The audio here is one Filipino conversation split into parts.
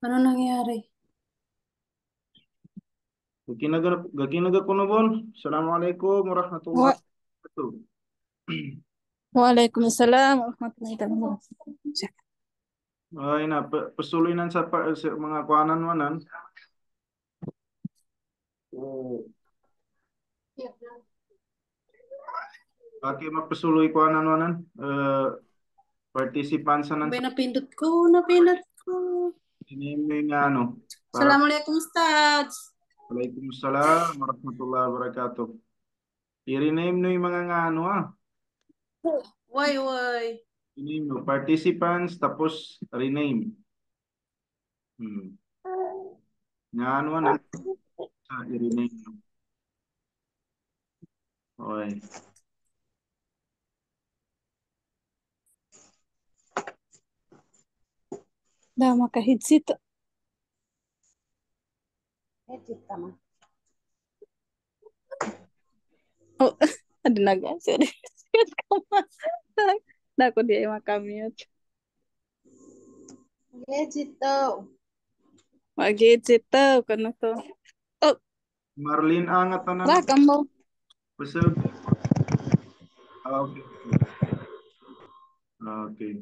Ano nangyari? Gaginaga ko na bon. Assalamualaikum Wa warahmatullahi wabarakatuh. Waalaikumsalam warahmatullahi wabarakatuh. Ay na, pasuloy nan sa mga kuanan manan. O, pati mapasuloy kuanan manan. Participants sa nan May sa napindot ko. iniming nga ano. Para Assalamualaikum, Ustaz. Waalaikumsalam warahmatullahi wabarakatuh. I-rename no yung mga nga ano Why, why? I-rename no. Participants tapos rename. Hmm. Nga ano sa i-rename no. Okay. Dah maka-headset. Headset tama. Oh, ada naga. Ada headset kama. Dah aku dia makamute. Headset daw. Mag-headset daw. Kano to? Oh, Marlene angat na lah nan. kamu. Pasal. Okay. Okay.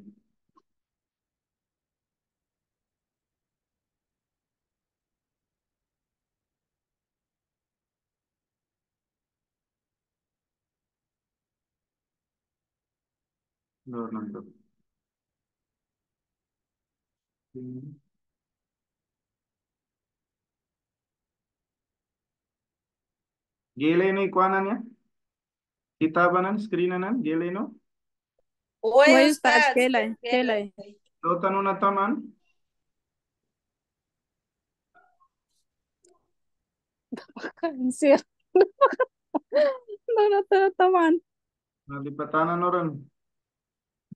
Nando. Gilay no ikuanan niya? Kita ba nan? Screen na nan? Gilay no? Why, Ustaz? Kelay. Kelay. So, tanong na taman? Cancel. Taman. Nalipatanan no rin.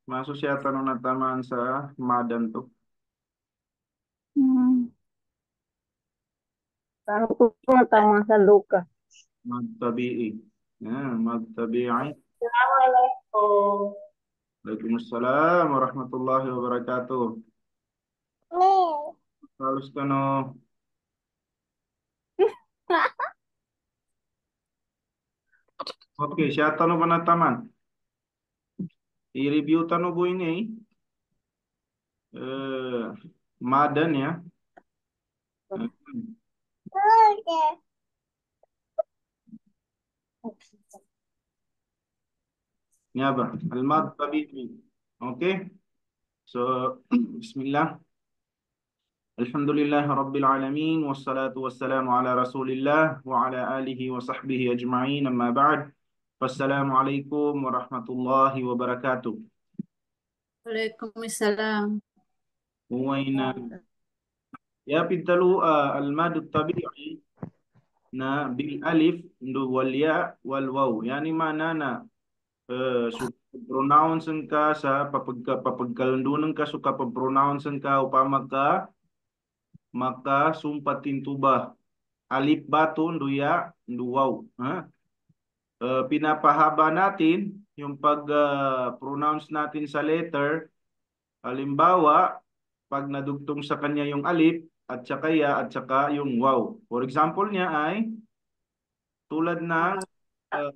Maso siya tanong na taman sa madan to. Hmm. Tahu tama sa Luka. Magtabi'i. Yan, magtabi'i. Assalamualaikum. Waalaikumsalam warahmatullahi wabarakatuh. Oh. Halus ka no. Okay, siya tanong ba na taman? I-review tanong po ini. Madan ya. Nga ba? Almad tabi'i. Okay? So, bismillah. Alhamdulillah Rabbil Alamin wassalatu wassalamu ala Rasulillah wa ala alihi wa sahbihi ajma'in amma ba'd. Wassalamualaikum warahmatullahi wabarakatuh. Waalaikumsalam. Huwayna ya pintalu al-mad tabi'i na bil alif ndu wal ya wal waw. Yani mana na so pronounce ka sa papagkalundunan ka so kapag pronounce ka upama ka maka sumpatin tuba alif batu nduya nduwaw ha. Pinapahaba natin yung pag-pronounce natin sa letter. Halimbawa, pag nadugtong sa kanya yung alif at saka ya at saka yung waw. For example niya ay tulad ng uh,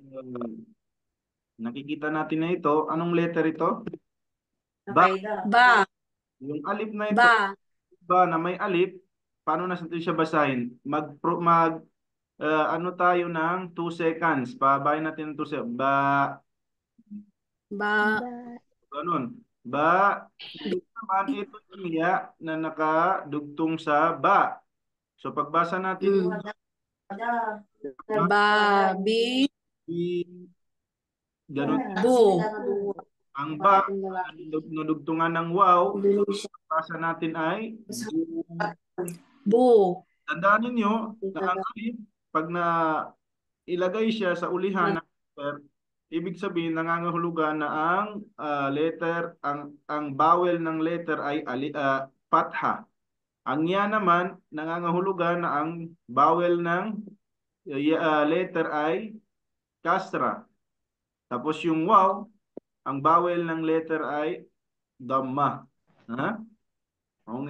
nakikita natin na ito. Anong letter ito? Ba. Ba. Yung alif na ito, Ba. ba na may alif, paano natin siya basahin? Ano tayo ng 2 seconds. Pabayin natin ng 2 seconds. Ba, Ba. ganun. Ba, hindi naman ito yung ya na nakadugtong sa ba. So pagbasa natin Mm. Babi. ganun. Bu. Ang ba, nadugtungan ng wow, pagbasa natin ay bu. Bu. Tandaan ninyo na ang alif, pag na ilagay siya sa ulihan ng letter, ibig sabihin nangangahulugan na ang letter, ang vowel ng letter ay patha. Ang ya naman nangangahulugan na ang vowel ng letter ay kasra. Tapos yung wow, ang vowel ng letter ay dhamma. Ha? Kung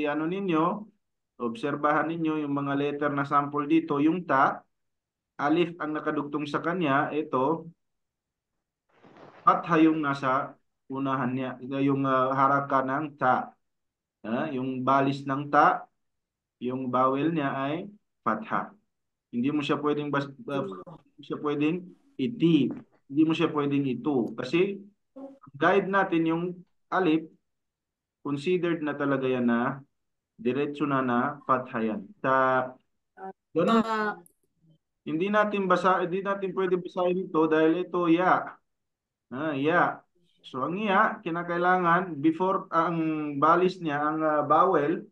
ano ninyo, obserbahan ninyo yung mga letter na sample dito, yung ta, alif ang nakadugtong sa kanya, ito, fatha yung nasa unahan niya, yung haraka ng ta. Yung balis ng ta, yung vowel niya ay fatha. Hindi mo siya pwedeng hindi mo siya pwedeng iti. Hindi mo siya pwedeng ito. Kasi guide natin yung alif, considered na talaga yan na diretso na fatha yan. Sa ganun, hindi natin pwede basahin ito dahil ito ya. Ya. So ang ya, kinakailangan before ang balis niya, ang vowel,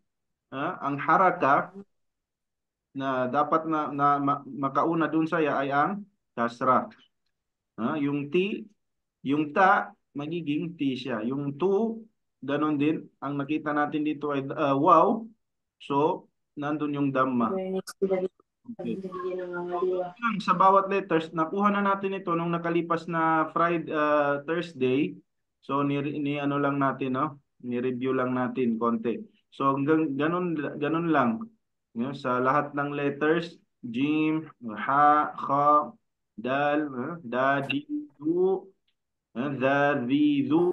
ang haraka na dapat makauna dun sa ya ay ang kasra. Yung ti, yung ta, magiging ti siya. Yung tu, ganon din. Ang nakita natin dito ay wow. So, nandun yung dhamma. Okay. Sa bawat letters, nakuha na natin ito nung nakalipas na Thursday. So, ni ano lang natin, no? Ni-review lang natin konti. So, ganun lang. Sa lahat ng letters, jim, ha, kha, dal, da, di, du, za, zi, zu,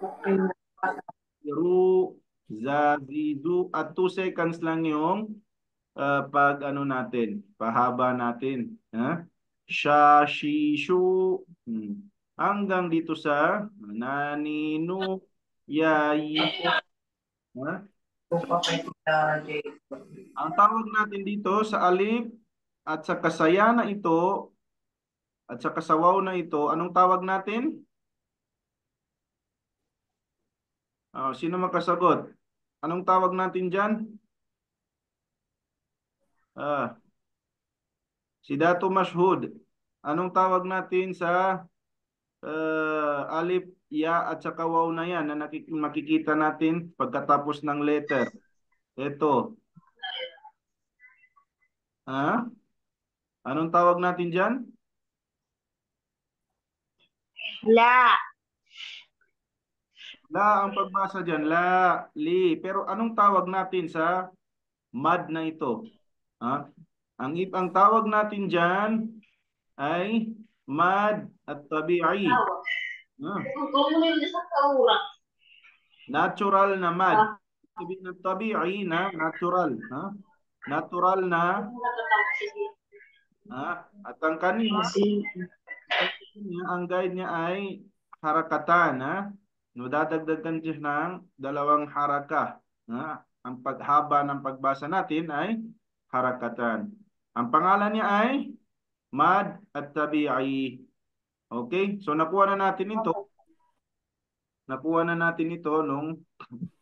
ru, za, zi, zu. At 2 seconds lang yung pag ano natin, pahaba natin. Siya, she, shu. Hanggang dito sa naninu, yayi. Ang tawag natin dito sa alif at sa kasaya na ito at sa kasawaw na ito, anong tawag natin? Sino makasagot? Anong tawag natin dyan? Si Dato Mashhud. Anong tawag natin sa alif, ya at saka waw na yan na makikita natin pagkatapos ng letter? Ito. Anong tawag natin dyan? La. La ang pagbasa dyan. La, li. Pero anong tawag natin sa mad na ito? Ang tawag natin dyan ay mad at tabi'i. Natural na mad. Ibig ng tabi'i na natural. Natural na. At ang kanina, ang guide niya ay harakatan. Dadagdagan siya ng 2 haraka. Ang paghaba ng pagbasa natin ay harakatan. Ang pangalan niya ay mad at tabi'i. Okay? So nakuha na natin ito. Nakuha na natin ito nung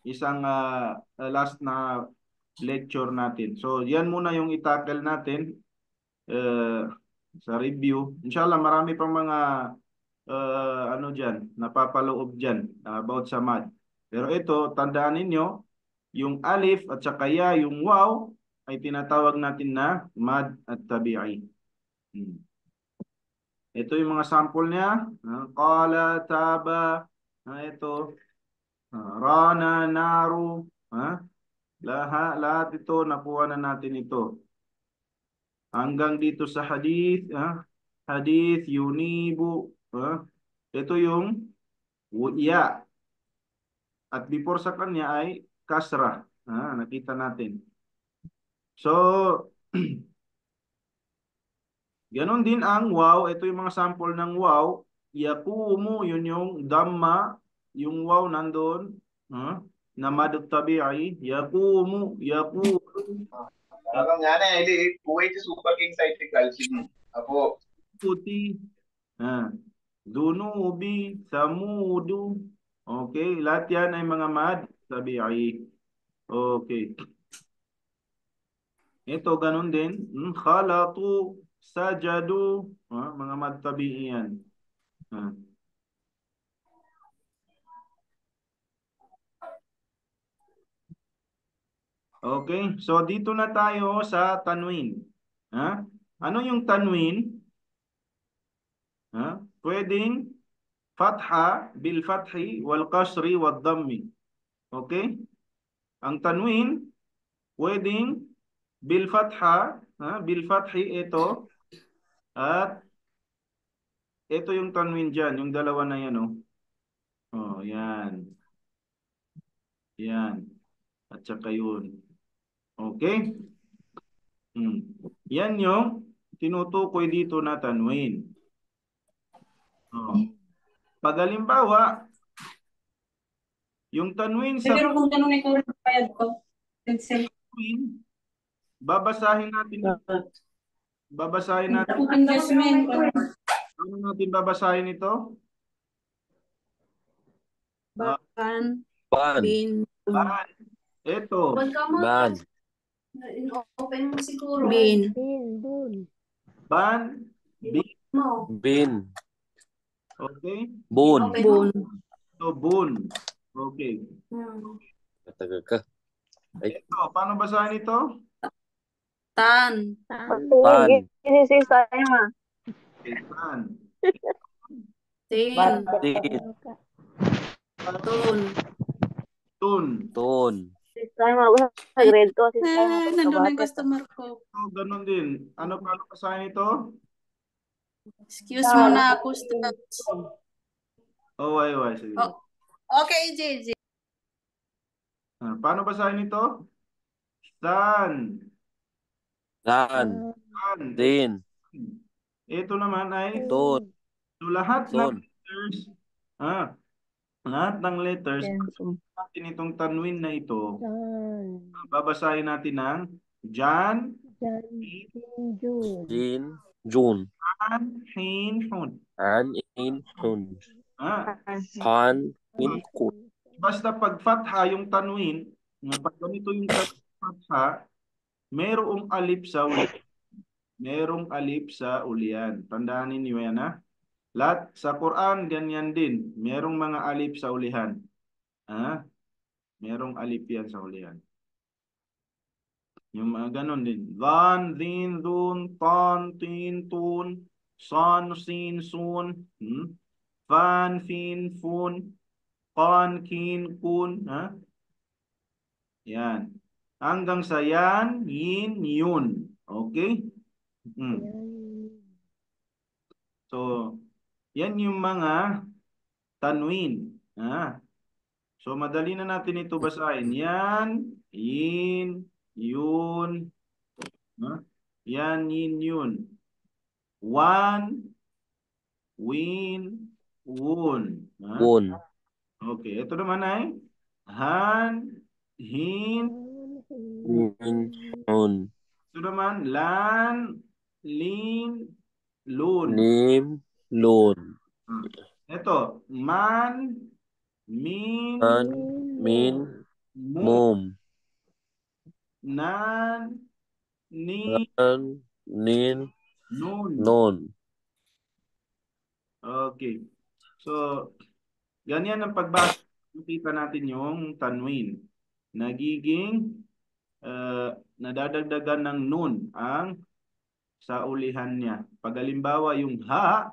isang last na lecture natin. So yan muna yung itackle natin sa review. Inshallah marami pang mga ano dyan, napapaloob dyan about sa mad. Pero ito, tandaan ninyo, yung alif at saka ya, yung waw, ay tinatawag natin na mad at tabi'i. Ito yung mga sample niya. Qala, taba, ito, rana, naru, lahat ito, nakuha na natin ito. Hanggang dito sa hadith, hadith, yunibu, ito yung ya. At before sa kanya ay kasra. Nakita natin. So, ganon din ang waw. Ito yung mga sample ng waw. Yakumu, yun yung dhamma. Yung waw nandun. Na madud tabi'i. Yakumu, yakulu. Parang nga na, Kuwait Super King Cyclical. Apo. Puti. Dunubi, samudu. Okay, lahat yan ay mga mad tabi'i. Okay. Ito ganun din. Khalatu, sajadu, mga mad tabi'i yan. Okay, so dito na tayo sa tanwin. Ano yung tanwin? Pwedeng fatha bil fathi wal kasri wal dhammi. Okay? Ang tanwin pwedeng bil fatha, bil fathi ito, at ito yung tanwin dyan, yung dalawa na yan, oh. Oh, yan. Yan. At saka yun. Okay? Yan yung tinutukoy dito na tanwin. Oh. Pag halimbawa, yung tanwin sa Pero kung ganun ikaw yung bayad ko. tanwin, babasahin natin. Babasahin natin. Investment. Ano natin babasahin ito? Ban. Ban. Bin. Ban. Ito. Ban. Open mo siguro. Bin. Ban. Bin. Bin. Okay? Bun. Bun. So, bun. Okay. Matagal ka. Ito, paano basahin ito? Tan. Pan. Okay, ban. Tin. Tin. Tun. Tun. Ton. Nandun ang customer ko. So, ganun din. Paano basahin ito? Excuse mo na ako, Stats. Oh, why. Sige. Oh. Okay, JJ. Paano basahin ito? San. San. San. Tin. Ito naman ay Ton. so lahat ng Son. letters, lahat ng letters, natin itong tanwin na ito, babasahin natin ng Jan, Jin. Jun. An, Hin, Hun. An. In. Hun. Ah, Han. In. Kun. basta pag fatha yung tanwin, pag ganito yung fatha, merong alif sa ulian. Merong alif sa ulian. Tandaan ninyo yan, ha? Lahat sa Quran, ganyan din. Merong mga alif sa ulihan. Merong alif yan sa ulihan. Yung mga ganon din. Dhan, din, dun, tan, tin, tun, san, sin, sun, fan, fin, fun, kan, kin, kun. Yan. Hanggang sa yan, yin, yun. Okay? So, yan yung mga tanwin. So, madali na natin ito basahin. Yan, yin, yun. Yan, yin, yun. Wan, win, wun. Bun. Okay, ito naman ay han, hin. In. Hun. Ito naman lan, lin, lun. Nim. Lun. Ito, man, min, An. Min. mu, Mum. nan, ni, An. Nin. nun. Non. Okay. So, ganyan ang pagbasa. Nakita natin yung tanwin. Nagiging nadadagdagan ng nun ang sa ulihan niya. Pag halimbawa yung ha,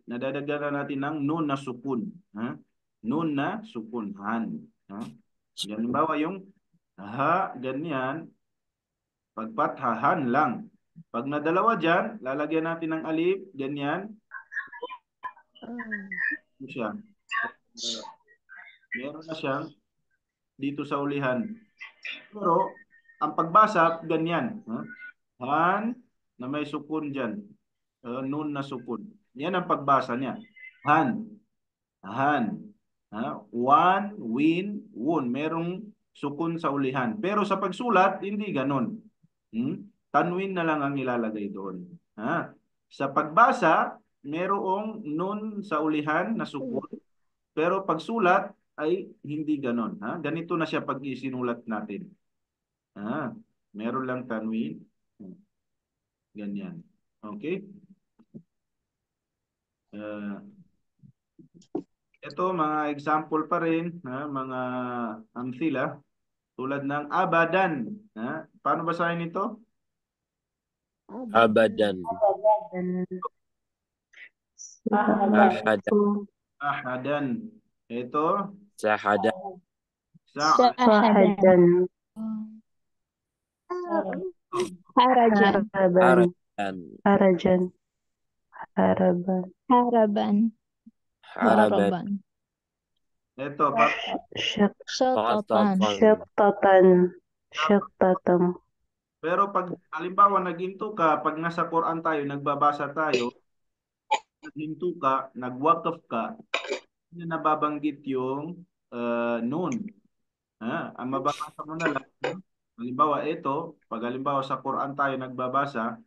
nadadagdagan natin ng nun na sukun. Nun na sukun. Han. Halimbawa yung ha, ganyan. Pagpathahan lang. Pag nadalawa dyan, lalagyan natin ng alif, ganyan. Siya. Meron na siyang dito sa ulihan. Pero, ang pagbasa, ganyan. Han, na may sukun dyan. Nun na sukun. Yan ang pagbasa niya. Han. Han. Wan, win, wun. Merong sukun sa ulihan. Pero sa pagsulat, hindi ganon. Tanwin na lang ang ilalagay doon. Sa pagbasa, merong nun sa ulihan na sukun. Pero pagsulat ay hindi ganon. Ganito na siya pag isinulat natin. Meron lang tanwin. Ganyan. Okay? Ito mga example pa rin, mga amthila tulad ng abadan. Paano basahin ito? Abadan. Ahadan. Ahadan. Ito Sahadan. sa'adan. Harajan. haraban, Harajan. harajan, haraban, Haraban. Haraban. Haraban. Ito, para syak, Syatatan. Qatatan. syaktatan, syaktatan, pero pag halimbawa naghinto ka, pag nasa Quran tayo, nagbabasa tayo, naghinto ka, nagwakaf ka, hindi na nababanggit yung nun. Ang mababasa mo na lang. Halimbawa, ito, pag halimbawa sa Quran tayo nagbabasa,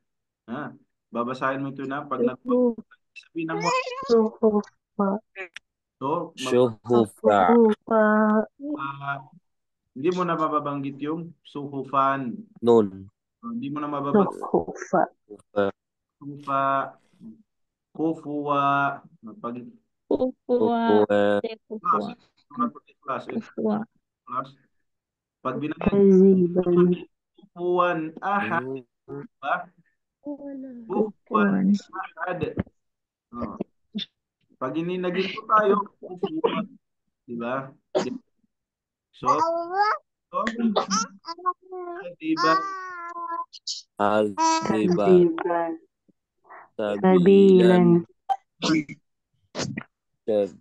babasahin mo ito na pag sabihin mo, suhufa, so, Syuhufa. suhufa, hindi mo na mababanggit yung suhufan. Nun. Hindi mo na mababanggit suhufa, sufa, kufuwa, pag Kufwa. Kufuwa. Kufwa. class, Kufwa. pag binanggit kaziban, kufuwan ahad, ba? Kufuwan Kufuan. ahad. Pag naging po tayo, kufuwan, di ba? So, diba? Haziban. kaziban, Sabilan. Sabilan.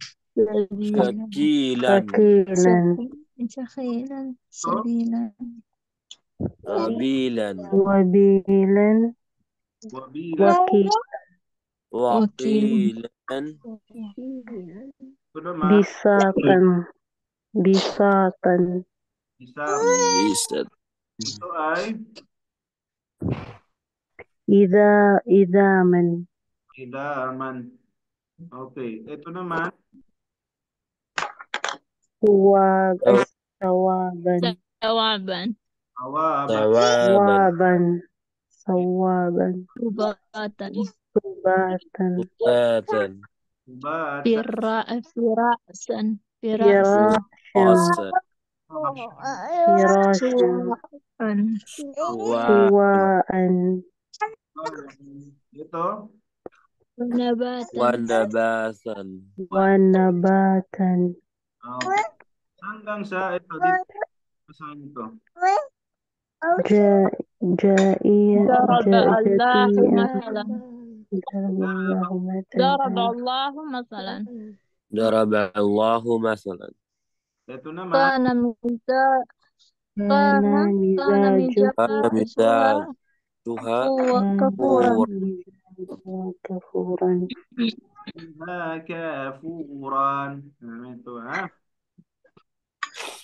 Syakilan. sakilan, Sakhilan. Sabilan. Sabilan. wabilan, Wabila. Wakilan. Ito naman, bisatan, bisatan, isa. Bisat. Ito ay idaman, idaman. Okay. Ito naman, sawaban, Jawaban. awaban. Tawaban. sawaban, Subatan. subatan, Subatan. Bata. Firasan. Firasan. firasyan, Asan. firasyan, Suwaan. suwaan, Ito, Nabatan. Wanabasan. wanabatan, okay. Hanggang sa ito, dito. Basahin ito. ضرب الله jatian, مثلا. ضرب الله مثلا. Daraba Allahu masalan. Ito naman, كان مزاج kana كان mizaju, مزاجها Tuha. كفورا. kafuran, kafuran. Ito,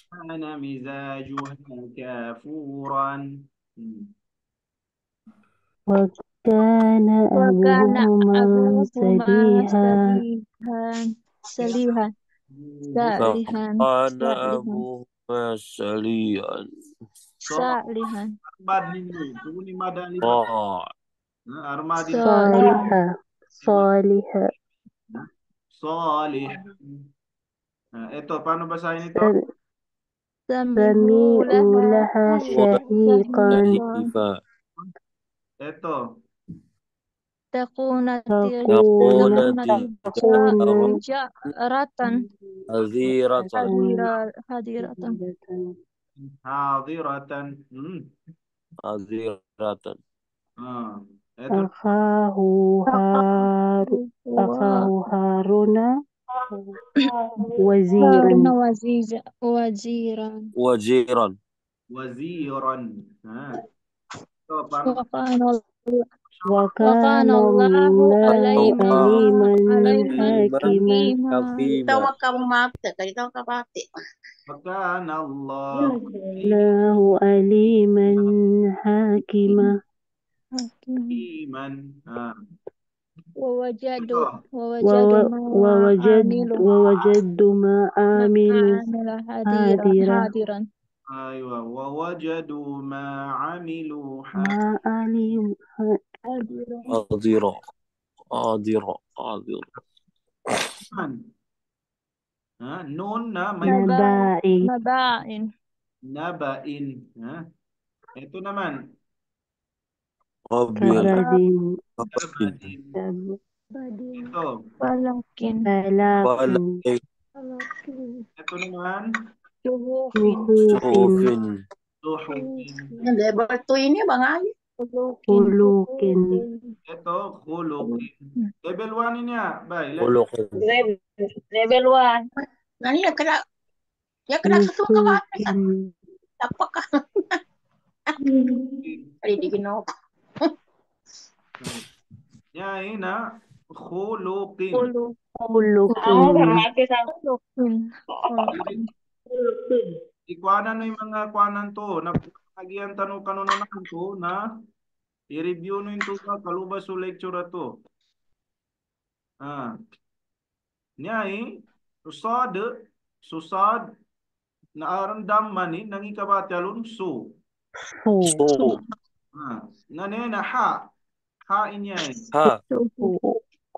Kana mizajuha kafuran. وكان وكان أبوهما أبوهما سليها صالحا Fakana abuhuma saliyan. صالحا Bad ninyo. Tuni madali pa. Oh. Armadi صالحة صالحة Salih. Ito, paano basahin ito? سمعوا سمعوا لها لها شهيقا Ifa. Ito, تكون تكون جارة Aziratan. حذرة hadiratan. Aziratan. Ito, أخاه هارون وزيرا وزيرا Wajiran. waziran. Ito, paano? وكان الله عليما حكيما Hakima. Magkana Allah. الله عليما حكيما Iman. ووجد ما عملوا حاضرا Aywa. Wawajadu ma amilu ما علموا Adira. Adira. Adira. hadiran. Noon na may نبائي nabain. Ito naman. Qabil. كبد Nabain. Ito. ولكن فلكن Ito naman. صحف Sufin. Suhufin. Level 2 ini Bang Ali. Hulukin. Ito, khuluqin. Level 1 niya. Bay, level خلق Level 1. Nani ya kena suka banget. Nusukin. Apa ka? Ay, di ginawa. niya ina khuluqin. Hulukin. Ikuanan no yung mga kuanan to. Nagiyan tanong kanununan to na i-review no yung to kalubas sa lecture to. Niya susad na arandam mani nangikabatyalun su. Su. Nanena ha inya ها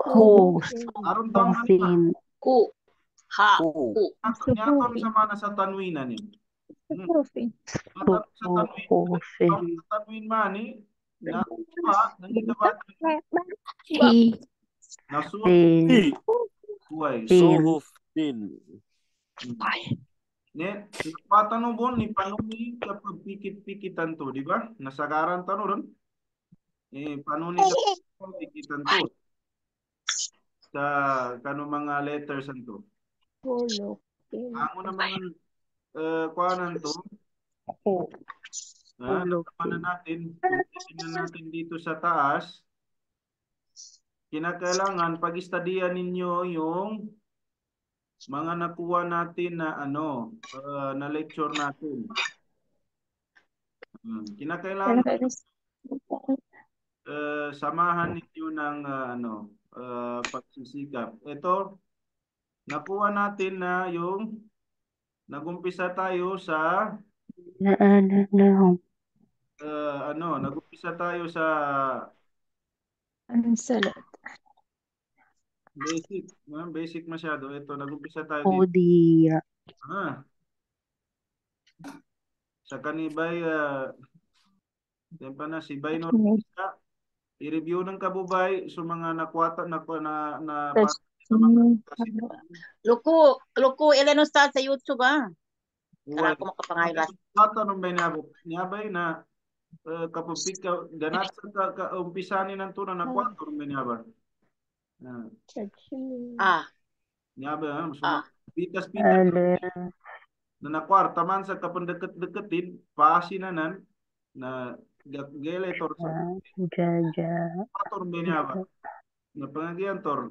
Ho. arandam mani Sin. Ku. Ha. كو Ku. Nyaton sa mana sa tanwinan ni. Nyaton sa tanwin. Hofe. Sa tanwin mani na nangikabatyalun na su. Sin. Buhay. صحف دين Ne, patanong bon ni panuni kapag pikit-pikitan to, di ba? Nasagaran tanong ron. Panuni kapag pikitan to. Sa kano mga letters to. Amo na mga kuanan to. Naman natin, tingnan natin dito sa taas. Kinakailangan pag-istadiyan ninyo yung mga nakuha natin na na lecture natin. Kinakailangan samahan ninyo ng pagsisikap. Ito, nakuha natin na yung nagumpisa tayo sa nagumpisa tayo sa basic masyado. Ito, nagumpisa tayo dito. Odia. Sa kanibay tempa na si Bay no i-review ng kabubay sa mga nakwata na sa mga Luku ilan ustad sa YouTube Kara ko makapangaylas. Tatanong ba niyabay na kapupik ka ganat sa umpisanin ng tuna na kwarto ba niyaba? Niyaba pitas na nakwarta man sa kapandeket-deketin pasinanan na geletor sa kwarto ba niyaba? Na pangagian tor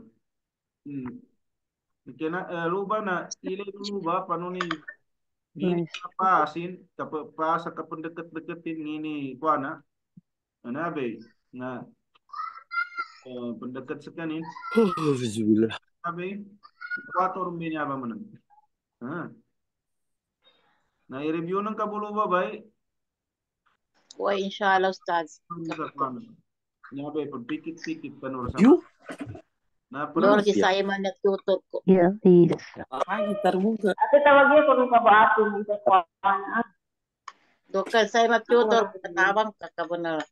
luba na ilay luba panunin ini pasin sa kapandeket-deketin ini kuana anabe na pendekat sekanin bismillah abe kwarto niya ba man na i-review ng kabuluba bay Uy, inshallah ustad. niya ba pagpikit-pikit panor sa na Doon si Simon nagtutok ko. Ya, is. gitar buka Ate tawagin ko nung kabaato mo sa kuwan. Doon Simon tutor katabang kakabunal.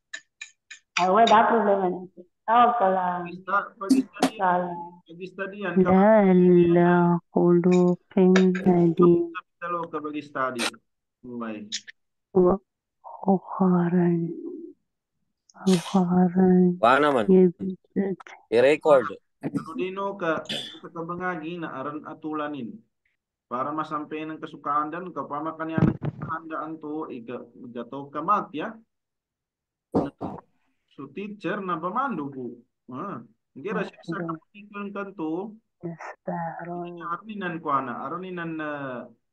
Ay, wala problema na. Tawag ka lang. pag-istadiyan Lala hulukin hadi. dalaw ka pag-istadi umay Uharan. paano man Yebisat. i-record Pero dino ka kabangagi na aran atulanin para masampean ng kasukaandan kapama kanya ng handaan to igato kamat ya so teacher na pamando po hindi ra siya sa kapikon kanto arninan ko arninan na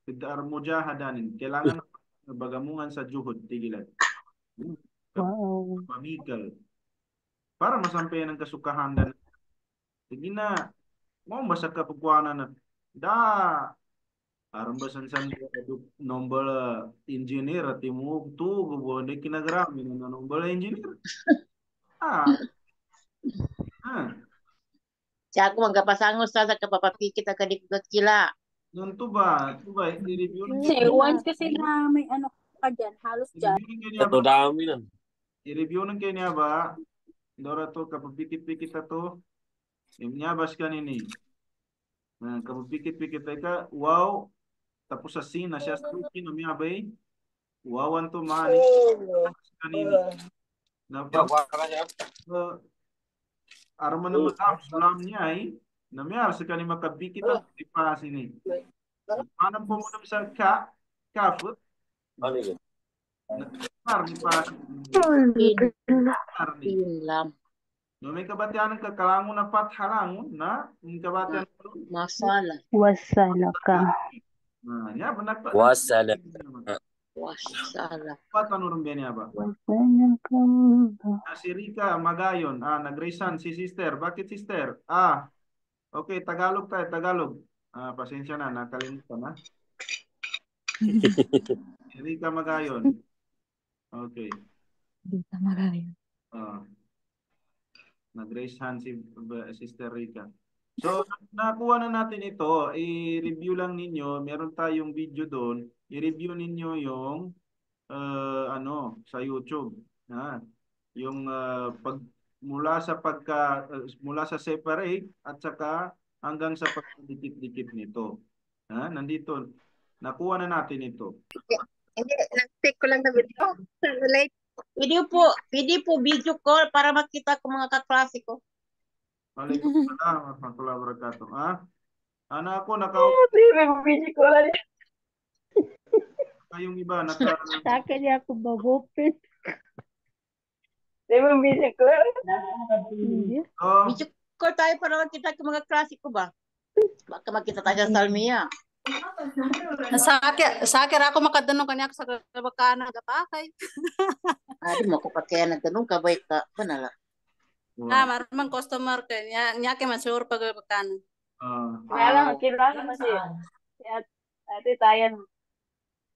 bidar mujahadanin kailangan bagamungan sa juhud tigilan pamikal para masampean ng kasukaandan sige na mo basa ka pagkuhanan na aram basan san nombor engineer at mo tu gubone kinagrami na nombor engineer Siya ako magkapasangos sa kapapapikit ang kadikdot kila. Ganito ba i-review Once kasi na may ano ka dyan, halos dyan. ito dami nan i-review ng kanya ba Dora to kapapikit-pikit to Imnyabas ka nini. Kapapikit-pikit ka, wow. Tapos sa scene na siya sa tukin, umyabay. Wawan to mani. Kanini. Na Yo, pag wala niya. arman naman sulam niya ay namiyar sa kani makabikit ang ipasin ni. Paano po mo sa kafut Ano yun? par ni pasin. Par ni. Yun lang. No may kabatian ng kakalangon na pathalangon na yung kabatian Masala. Wasalaka. ya benak Wasala. Wasala. Ano rin niya ba? Wasalaka. Si Rika Magayon, nag-resign si sister. Bakit sister? Okay, Tagalog tayo, Tagalog. Pasensya na, nakalimutan na. Si Rika Magayon. Okay. Dita Marayo. Nag-resign si sister Rika. So, nakuha na natin ito. I-review lang ninyo. Meron tayong video doon. I-review ninyo yung sa YouTube. Yung mula sa separate at saka hanggang sa pagdikit-dikit nito. Nandito. Nakuha na natin ito. Hindi, nag-take ko lang na video. Late. Pwede po video call para makita ko mga kaklase ko. Waalaikumsalam warahmatullahi wabarakatuh. Anak ako Video ko lang. kayong iba Sa akin niya ako bagupit. Di ba video ko? Hindi. Video call tayo para makita ko mga klase ko ba? Baka makita tayo sa Salmia. Sa akin ako makadanong kanya sa kabakana gapakay. Di mo ko pa kaya nagtanong ka ba ka panala. Maramang customer kanya nya kay masur pag kabakana. Kilala mo siya. Ate tayan.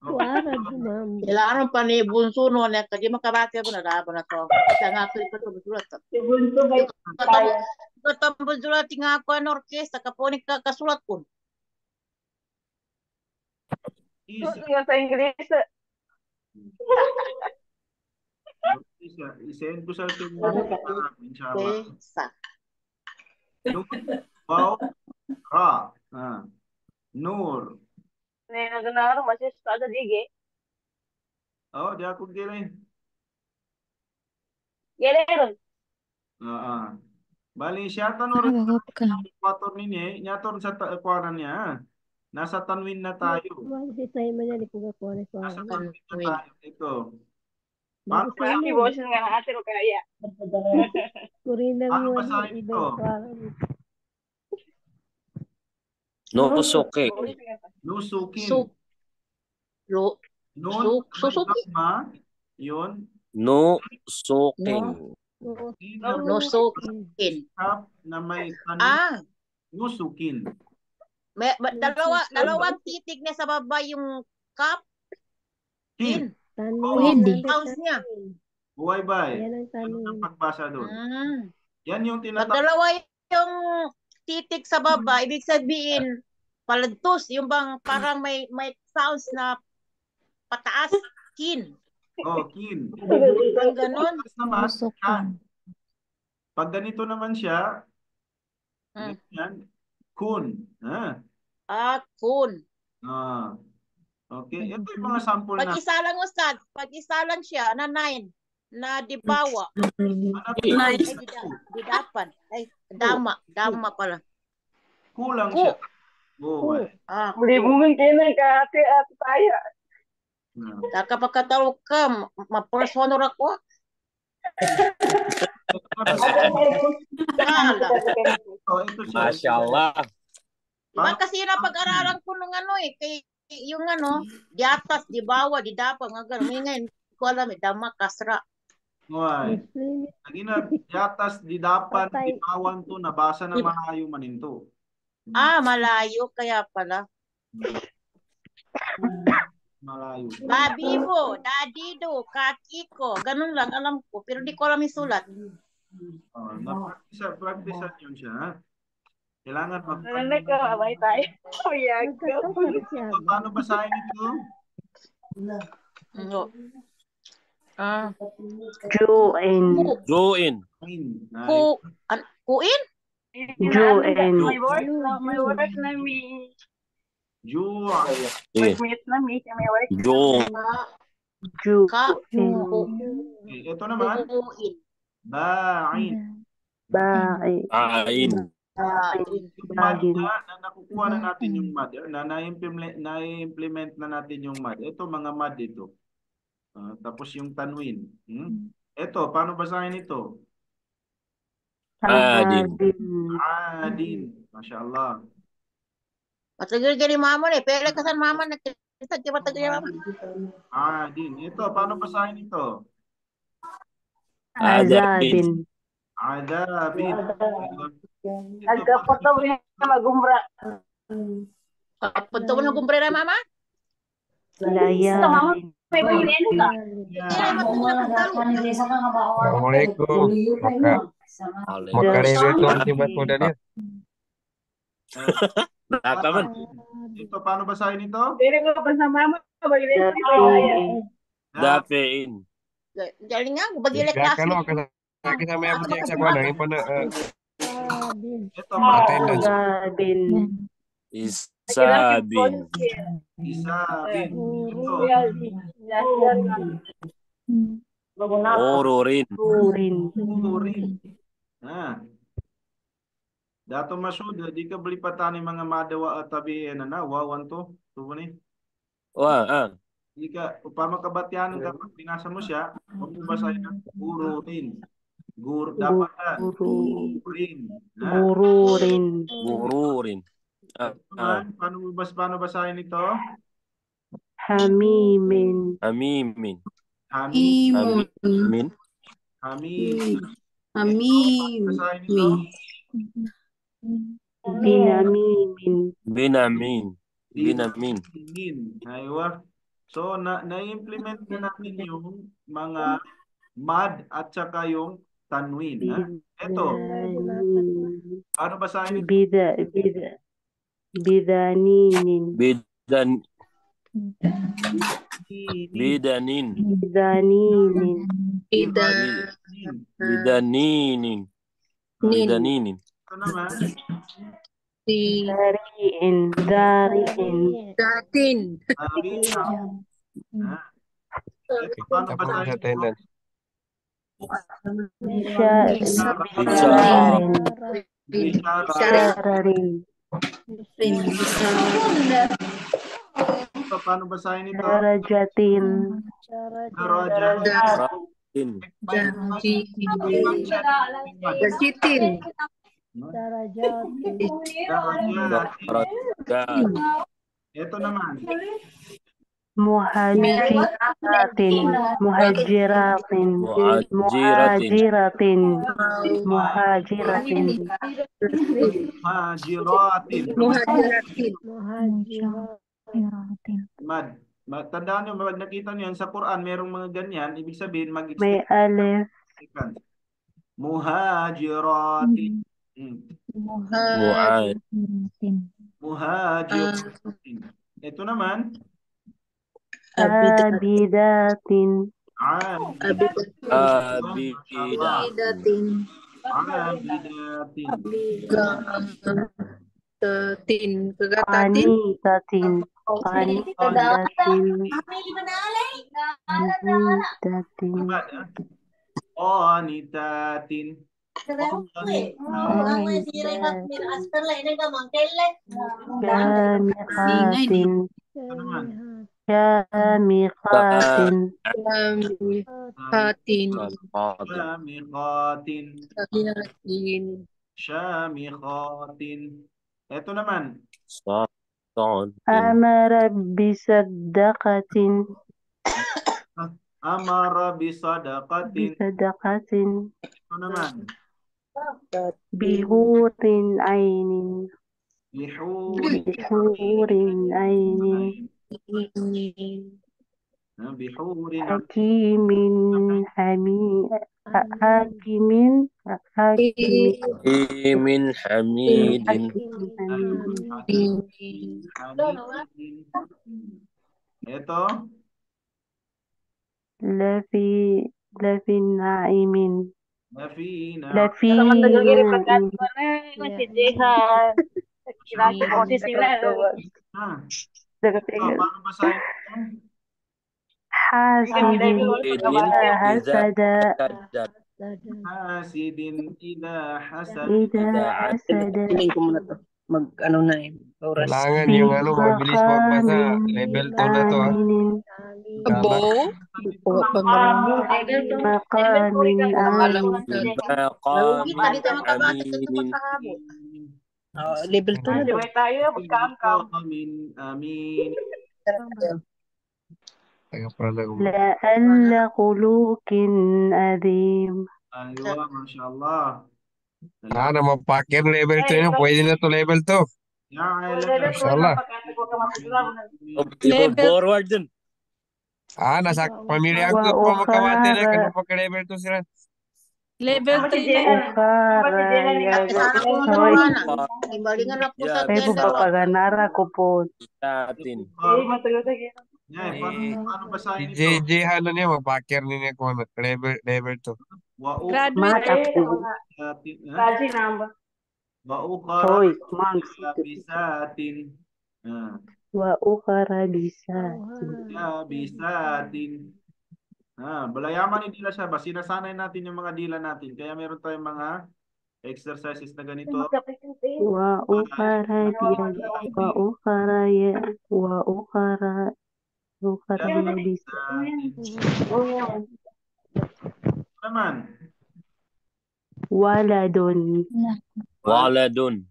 Wala dumam. Kailangan pa ni Bunso no na kadi makabati mo na dapat na to. Kaya nga ko ito busulat. Si Bunso ba tayan? Katong busulat nga ako ang orkestra kaponik ka kasulat ko. Yung sa English. Isend ko sa inyo. Inshallah. Sa. Wow. Nur. Naganaroon masih sa dige. Di ako giring. Geleron. Bali siya tanong ekwator ninyo, nyator sa ekwaran niya. Nasa Tanwin na tayo. Si Simon niya, di ko gapore ko. Nasa Tanwin na tayo. Ito. Paano Paano Si boses nga na ate ko kaya. Kurina Paano mo basahin ito? Nusuke. Nusukin. Susuki. Yun. Nusuking. Nusukin. Cup na may tanong. Nusukin. Dalawang titig na sa baba yung cup. Kin. Pwede. Sounds niya. Buhay bay. Yan ang Ano tanong. ang pagbasa doon? Yan yung tinatawag. Dalawa yung titig sa baba, ibig sabihin palantos, yung bang parang may sounds na pataas, kin. Kin. Ang ganon. Pag ganito naman siya, yan, kun. Kun. Okay, ito yung mga sample na. Pag-isa lang, Ustad. Pag-isa lang siya, na 9. Na dibawa. Nice. Didapan. Ay, dama pala. Kulang siya. Muli-muli kayo na ate tayo. Kapag katawag ka, ma-personal ako. Masya Allah. Diba kasi napag-aralan ko nung kay yung diatas, dibawa, didapa, nga gano'n. Ngayon, ko alam, dama, kasra. Lagi na, diatas, didapan, dibawan to, nabasa na malayo maninto. Malayo, kaya pala. Malayo. Babibo, dadido, kakiko, ganun lang, alam ko. Pero di ko alam yung sulat. Practice yun siya. Kailangan Nalalag ka, abay tayo. Paano basahin ito? Join. Join. Kuin? Join. My work na mi. Join. Meet na mi. May work. Join. Join. Okay, ito naman. Buuin. Ba'in. Ba'i. Ain. Yung mad Bagin. na nakukuha na natin yung mad, na-implement na natin yung mad. Ito, mga mad ito. Tapos yung tanwin. Ito, paano basahin ito? Adin. Adin. Masya Allah. Matagil ka ni mama eh. Pele ka sa mama na kita matagil mama. Adin. Ito, paano basahin ito? Azabin. Adabin. Nagkapoto rin na magumbra. Punta ko ng kumbrera mama. Layalin. May bilhin ka. Assalamualaikum. Makarin itu akibat modalnya. Nakaman. Ito, paano basahin ito? Pili ko pa sa mama. Dafein. Galing nga, bagilek Ya kasi. kalau kita may abot sa kuan ang ipon Ito, attendance. Azabin. Isabin. Isabin. Ito. Ururin. Urin. Turin. Dato Masud, di ka beli patani mga madawa at tabi na wawan to. Tubo ni. Wah, Di ka upama kabatyan ka pag binasa mo siya, huwag mo basahin ng ururin. Dapat na. Ururin. Gururin. Gururin. Paano basahin ito? Hamimin. Amimin. Imun. Amin. Hamim. Amim. Basahin ito. Binamimin. Binamin. Binamin. Tingin. Aywa. So, na-implement na natin yung mga mad at saka yung tanwin. Ito. Ano basahin ito? Bidaninin. Bidanin. Bidaninin. Bidaninin. Bidaninin. Ito naman. Dariin. Datin. Ito, paano basahin ito? Attendance. Syararin. Ito, paano basahin ito? Darajatin. Ratin. Dajitin. Darajat. Ito naman. Muhajiratin. Muhajiratin. Muhajiratin. Tandaan nyo, pag nakita nyo yan sa Quran, merong mga ganyan, ibig sabihin, May alif. Muhajiratin. Muhajiratin. Ito naman. Abidatin. Abidatin. Qanitatin. Qanitatin. Syamiqatin. Syamiqatin. Ito naman. Amara bisadaqatin. Amara bisadaqatin. Ito naman. Bihurin ainin. Bihurin ainin. Hakimin hakimin Min hamidin. Ito. Lafi naimin. Lafina. Lafi Paano basahin ito? حاسد Sidin إذا iza حسد hasada. Hasidin ida hasad. إذا Iza حسد Piling ko muna to. Mag-ano na eh. Oras. Kailangan في yung mabilis magbasa. مقام Level 2 na to, ha? آمن Tama. Abo? Di ko pa marunong. في مقام آمن Nalugi, Maqamin tadi tayo magkabati sa aminin. pagsangabo. Level 2 na to. Amin. Amin. Tayo pala لأل خلوق عظيم Aywa, Masya Allah. na mapakir level 2 yun. Pwede na to level 2. Ya, level Mashallah. Iba forward dun. Nasa pamilya ko po magkabati na. Kano pa ka level 2 sila? Level 3 na. Ukara Ate sana ko Hoy, maturuan. Imbalingan na po sa may gender. papaganara ko po. Natin. Paano basahin ito? JJ ano niya mapakir niya ko level 2. Graduate. Mata ko. Wa ukhara Hoy, Max. bisatin. Wa ukara bisa. Ya, bisatin. Balayaman hindi na siya ba? Sinasanay natin yung mga dila natin. Kaya meron tayong mga exercises na ganito. Wa ukara dia. Wa ukara ya. Wa ukara. Ukara dia bisa. Naman. Waladun. Waladun.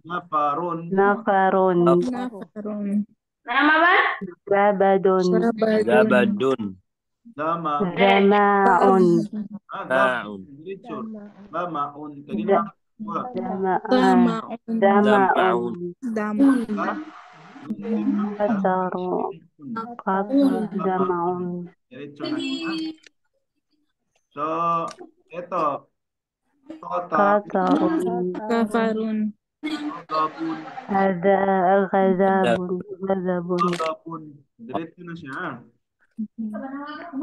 Nafarun. Nafarun. Nafarun. Zabadun. Zabadun. Dama. Zamaun. Ma'un. Diretso. Damaun. Kanina Zamaan. Damaun. Zamaun. Dama. Qataru. Qatar. Zamaun. Diretso na. So, ito. Qatarun. Kafarun. Tabun. Hada ghadabun. Ghadabun. Tabun. Diretso na siya.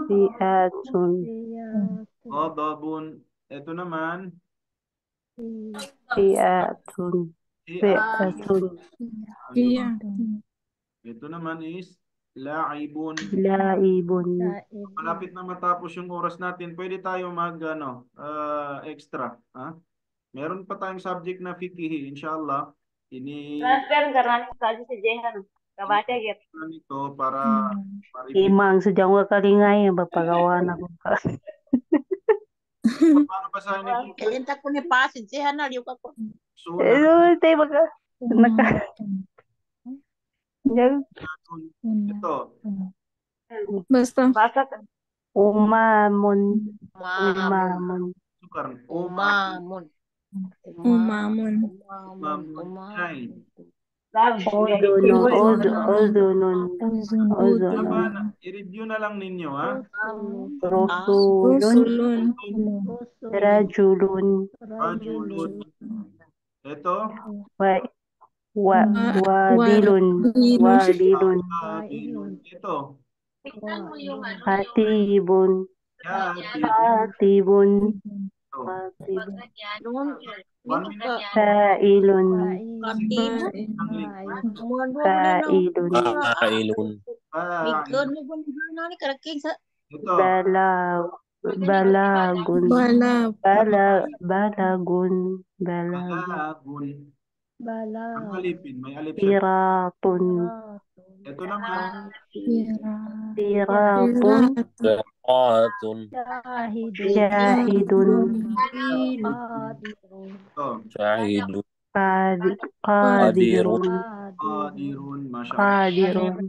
Fi'atun. Tabun. Ito naman. Fi'atun. Fi'atun. Iya. Ito naman is la'ibun. Laibun. Malapit na matapos yung oras natin. Pwede tayo mag extra. Meron pa tayong subject na fiqh, inshallah. Ito para Imang sadyang kalingay. Bapagawa na ko. paano basahin ito? Kailan ta ko ni pasid si Hanal yung kako. Sunan. Tayo baka. Ito. Basta. Umamun. Umamun. Sukar. Umamun. Umamun. Umamun. Udunun. I-review na lang ninyo, ha? Rusulun. Rusulun. Rajulun. Rajulun. Ito. Wadilun. Wadilun. Kabilun. Ito. Hatibun. Hatibun. One minute. Failun. Failun. Fa'ilun. Mikon mo ba ni karaking sa Ito. Balagun. Balab. Balagun. Balagun. Ang alipin. May alip sa Siratun. ito naman. Siratun. Qatun. Syahidun. Ito. Syahidun. Qadirun. Qadirun. Masya Allah. Qadirun.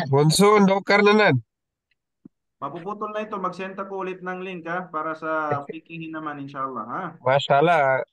Bunso, dokar na nan. Mapuputol na ito. Mag-send ako ulit ng link, ha? Para sa pikihin naman, inshallah, ha? Mashallah.